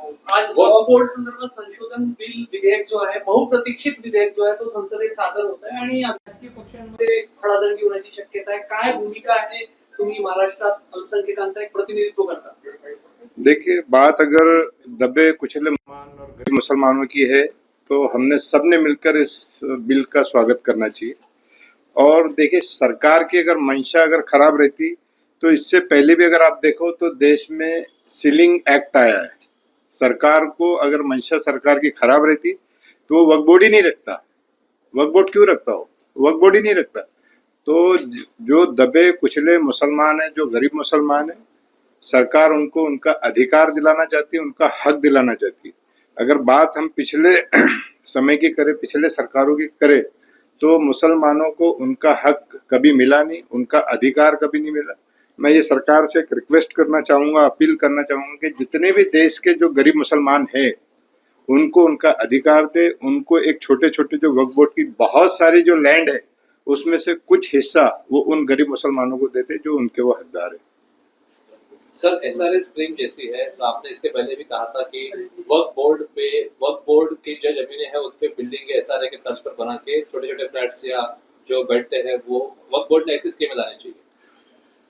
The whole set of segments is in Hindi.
आज वक्फ बोर्ड संदर्भात संशोधन बिल विधेयक जो आहे, बहुप्रतीक्षित विधेयक जो आहे तो संसदेत सादर होत आहे आणि राजकीय पक्षांमध्ये खडाजंगी होण्याची शक्यता आहे. काय भूमिका आहे? तुम्ही महाराष्ट्रात अल्पसंख्याकांचा एक प्रतिनिधित्व करता. देखिए, बात अगर दबे कुचले मुसलमान और गरीब मुसलमानों की है तो हमने सबने मिलकर इस बिल का स्वागत करना चाहिए। और देखिए, सरकार की अगर मंशा अगर खराब रहती तो इससे पहले भी अगर आप देखो तो देश में सीलिंग एक्ट आया है। सरकार को अगर मंशा सरकार की खराब रहती तो वो वक्फ बोर्ड ही नहीं रखता। वक्फ बोर्ड क्यों रखता हो? वक्फ बोर्ड ही नहीं रखता। तो जो दबे कुचले मुसलमान है, जो गरीब मुसलमान है, सरकार उनको उनका अधिकार दिलाना चाहती है, उनका हक दिलाना चाहती है। अगर बात हम पिछले समय की करें, पिछले सरकारों की करें, तो मुसलमानों को उनका हक कभी मिला नहीं, उनका अधिकार कभी नहीं मिला। मैं ये सरकार से एक रिक्वेस्ट करना चाहूँगा, अपील करना चाहूँगा कि जितने भी देश के जो गरीब मुसलमान हैं, उनको उनका अधिकार दे। उनको एक छोटे छोटे जो वक्फ बोर्ड की बहुत सारी जो लैंड है, उसमें से कुछ हिस्सा वो उन गरीब मुसलमानों को देते जो उनके वो हकदार है। सर, एसआरए स्ट्रीम जैसी है, तो आपने इसके पहले भी कहा था कि वक्फ बोर्ड की जो जमीनें हैं उस पे बिल्डिंग एसआरए के तर्ज पर बना के छोटे छोटे फ्लैट्स या जो बैठते हैं वो वक्फ बोर्ड ने ऐसी स्कीमें लानी चाहिए।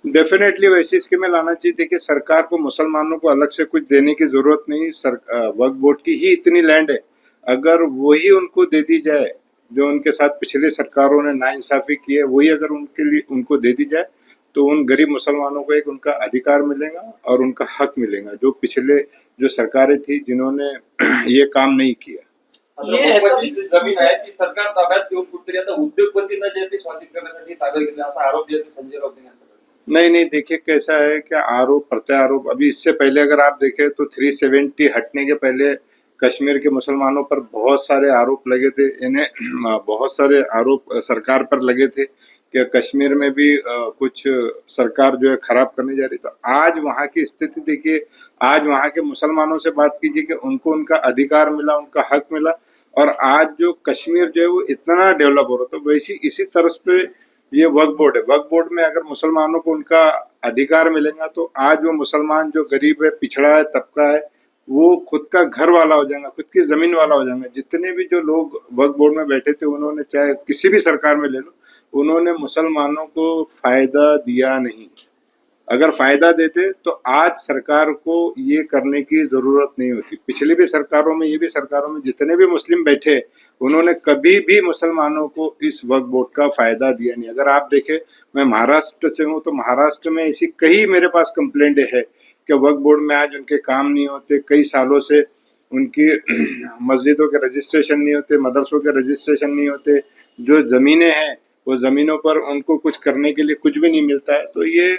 डेफिनेटली वैसी स्कीमें लाना चाहिए। देखिए, सरकार को मुसलमानों को अलग से कुछ देने की जरूरत नहीं। वक्फ बोर्ड की ही इतनी लैंड है, अगर वही उनको दे दी जाए, जो उनके साथ पिछले सरकारों ने नाइंसाफी की है, वही अगर उनके लिए उनको दे दी जाए तो उन गरीब मुसलमानों को एक उनका अधिकार मिलेगा और उनका हक मिलेगा, जो पिछले जो सरकारें थी जिन्होंने ये काम नहीं किया। ये ऐसा जमीन आहे ती सरकार ताब्यात घेऊन कुठतरी आता उद्योगपतींना जे ते स्वाधीन करण्यासाठी ताब्यात घेतले असा आरोप जे संजय राऊत यांनी नहीं, देखिए कैसा है कि आरोप प्रत्यारोप, अभी इससे पहले अगर आप देखें तो 370 हटने के पहले कश्मीर के मुसलमानों पर बहुत सारे आरोप लगे थे। इन्हें बहुत सारे आरोप सरकार पर लगे थे कि कश्मीर में भी कुछ सरकार जो है खराब करने जा रही। तो आज वहाँ की स्थिति देखिए, आज वहाँ के मुसलमानों से बात कीजिए कि उनको उनका अधिकार मिला, उनका हक मिला, और आज जो कश्मीर जो है वो इतना डेवलप हो रहा। तो वैसी इसी तरह पे ये वक्फ बोर्ड है। वक्फ बोर्ड में अगर मुसलमानों को उनका अधिकार मिलेगा तो आज वो मुसलमान जो गरीब है, पिछड़ा है, तबका है, वो खुद का घर वाला हो जाएगा, खुद की जमीन वाला हो जाएगा। जितने भी जो लोग वक्फ बोर्ड में बैठे थे, उन्होंने चाहे किसी भी सरकार में ले लो, उन्होंने मुसलमानों को फायदा दिया नहीं। अगर फायदा देते तो आज सरकार को ये करने की जरूरत नहीं होती। पिछली भी सरकारों में, ये भी सरकारों में जितने भी मुस्लिम बैठे, उन्होंने कभी भी मुसलमानों को इस वक्फ बोर्ड का फायदा दिया नहीं। अगर आप देखें, मैं महाराष्ट्र से हूँ, तो महाराष्ट्र में ऐसी कई मेरे पास कंप्लेंट है कि वक्फ बोर्ड में आज उनके काम नहीं होते। कई सालों से उनकी मस्जिदों के रजिस्ट्रेशन नहीं होते, मदरसों के रजिस्ट्रेशन नहीं होते। जो ज़मीनें हैं वो ज़मीनों पर उनको कुछ करने के लिए कुछ भी नहीं मिलता है। तो ये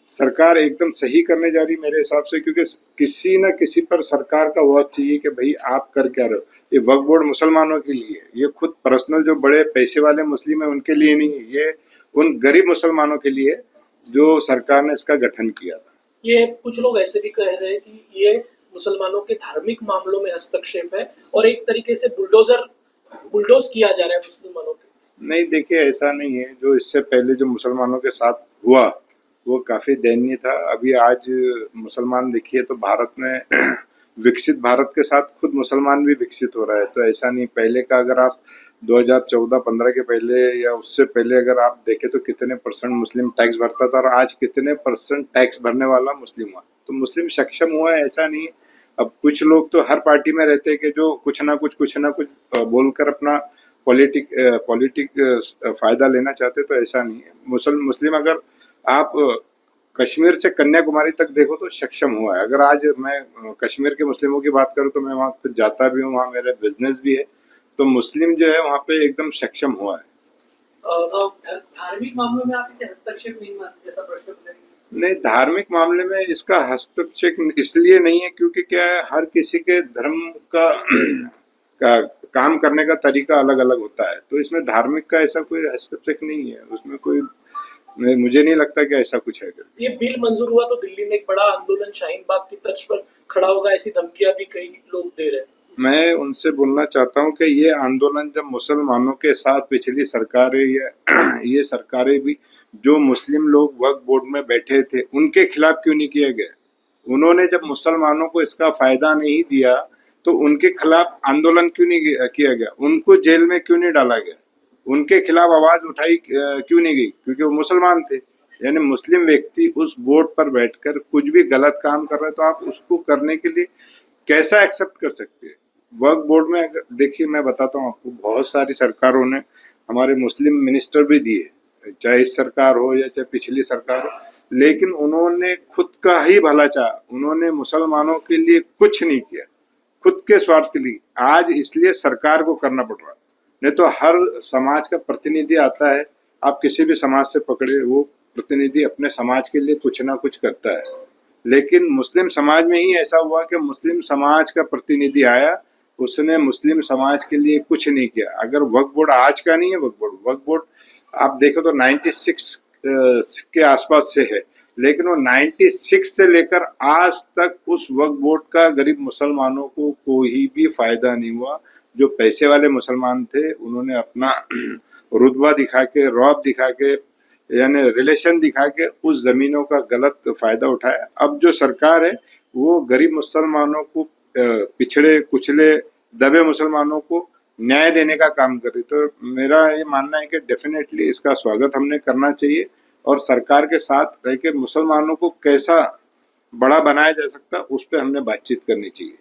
सरकार एकदम सही करने जा रही मेरे हिसाब से, क्योंकि किसी न किसी पर सरकार का वक्त चाहिए कि भाई आप कर क्या रहे हो। ये वक्फ बोर्ड मुसलमानों के लिए है, ये खुद पर्सनल जो बड़े पैसे वाले मुस्लिम है उनके लिए नहीं है, ये उन गरीब मुसलमानों के लिए जो सरकार ने इसका गठन किया था। ये कुछ लोग ऐसे भी कह रहे हैं कि ये मुसलमानों के धार्मिक मामलों में हस्तक्षेप है और एक तरीके से बुलडोज किया जा रहा है मुसलमानों के। नहीं, देखिए ऐसा नहीं है। जो इससे पहले जो मुसलमानों के साथ हुआ वो काफी दयनीय था। अभी आज मुसलमान देखिए तो भारत में विकसित भारत के साथ खुद मुसलमान भी विकसित हो रहा है। तो ऐसा नहीं, पहले का अगर आप 2014-15 के पहले या उससे पहले अगर आप देखें तो कितने परसेंट मुस्लिम टैक्स भरता था और आज कितने परसेंट टैक्स भरने वाला मुस्लिम हुआ। तो मुस्लिम सक्षम हुआ है, ऐसा नहीं है। अब कुछ लोग तो हर पार्टी में रहते हैं कि जो कुछ ना कुछ बोलकर अपना पॉलिटिक फायदा लेना चाहते। तो ऐसा नहीं है। मुस्लिम अगर आप कश्मीर से कन्याकुमारी तक देखो तो सक्षम हुआ है। अगर आज मैं कश्मीर के मुस्लिमों की बात करूं तो मैं वहाँ तो जाता भी हूँ, वहाँ मेरा बिजनेस भी है। तो मुस्लिम जो है वहाँ पे एकदम सक्षम हुआ है। धार्मिक मामलों में आप इसे हस्तक्षेप नहीं मानते, जैसा प्रश्न करेंगे? नहीं, धार्मिक मामले में इसका हस्तक्षेप इसलिए नहीं है क्योंकि क्या है, हर किसी के धर्म का काम करने का तरीका अलग अलग होता है। तो इसमें धार्मिक का ऐसा कोई हस्तक्षेप नहीं है, उसमें कोई मुझे नहीं लगता कि ऐसा कुछ है। ये बिल मंजूर हुआ तो दिल्ली में एक बड़ा आंदोलन शाहीन बाग की तर्ज पर खड़ा होगा, ऐसी धमकियां भी कई लोग दे रहे हैं। मैं उनसे बोलना चाहता हूं कि ये आंदोलन जब मुसलमानों के साथ पिछली सरकारें या ये सरकारें भी जो मुस्लिम लोग वक्फ बोर्ड में बैठे थे उनके खिलाफ क्यों नहीं किया गया? उन्होंने जब मुसलमानों को इसका फायदा नहीं दिया तो उनके खिलाफ आंदोलन क्यों नहीं किया गया, उनको जेल में क्यों नहीं डाला गया, उनके खिलाफ आवाज उठाई क्यों नहीं गई, क्योंकि वो मुसलमान थे। यानी मुस्लिम व्यक्ति उस बोर्ड पर बैठकर कुछ भी गलत काम कर रहे हैं तो आप उसको करने के लिए कैसा एक्सेप्ट कर सकते हैं। वक्फ बोर्ड में अगर देखिए, मैं बताता हूँ आपको, बहुत सारी सरकारों ने हमारे मुस्लिम मिनिस्टर भी दिए, चाहे इस सरकार हो या चाहे पिछली सरकार हो, लेकिन उन्होंने खुद का ही भला चाहा, उन्होंने मुसलमानों के लिए कुछ नहीं किया, खुद के स्वार्थ के लिए। आज इसलिए सरकार को करना पड़ रहा, नहीं तो हर समाज का प्रतिनिधि आता है, आप किसी भी समाज से पकड़े, वो प्रतिनिधि अपने समाज के लिए कुछ ना कुछ करता है। लेकिन मुस्लिम समाज में ही ऐसा हुआ कि मुस्लिम समाज का प्रतिनिधि आया, उसने मुस्लिम समाज के लिए कुछ नहीं किया। अगर वक्फ बोर्ड आज का नहीं है, वक्फ बोर्ड आप देखो तो 96 के आसपास से है, लेकिन वो 96 से लेकर आज तक उस वक्फ बोर्ड का गरीब मुसलमानों को कोई भी फायदा नहीं हुआ। जो पैसे वाले मुसलमान थे उन्होंने अपना रुतबा दिखा के, रौब दिखा के, यानी रिलेशन दिखा के उस जमीनों का गलत फायदा उठाया। अब जो सरकार है वो गरीब मुसलमानों को, पिछड़े कुचले दबे मुसलमानों को न्याय देने का काम कर रही। तो मेरा ये मानना है कि डेफिनेटली इसका स्वागत हमने करना चाहिए और सरकार के साथ रह के मुसलमानों को कैसा बड़ा बनाया जा सकता, उस पर हमने बातचीत करनी चाहिए।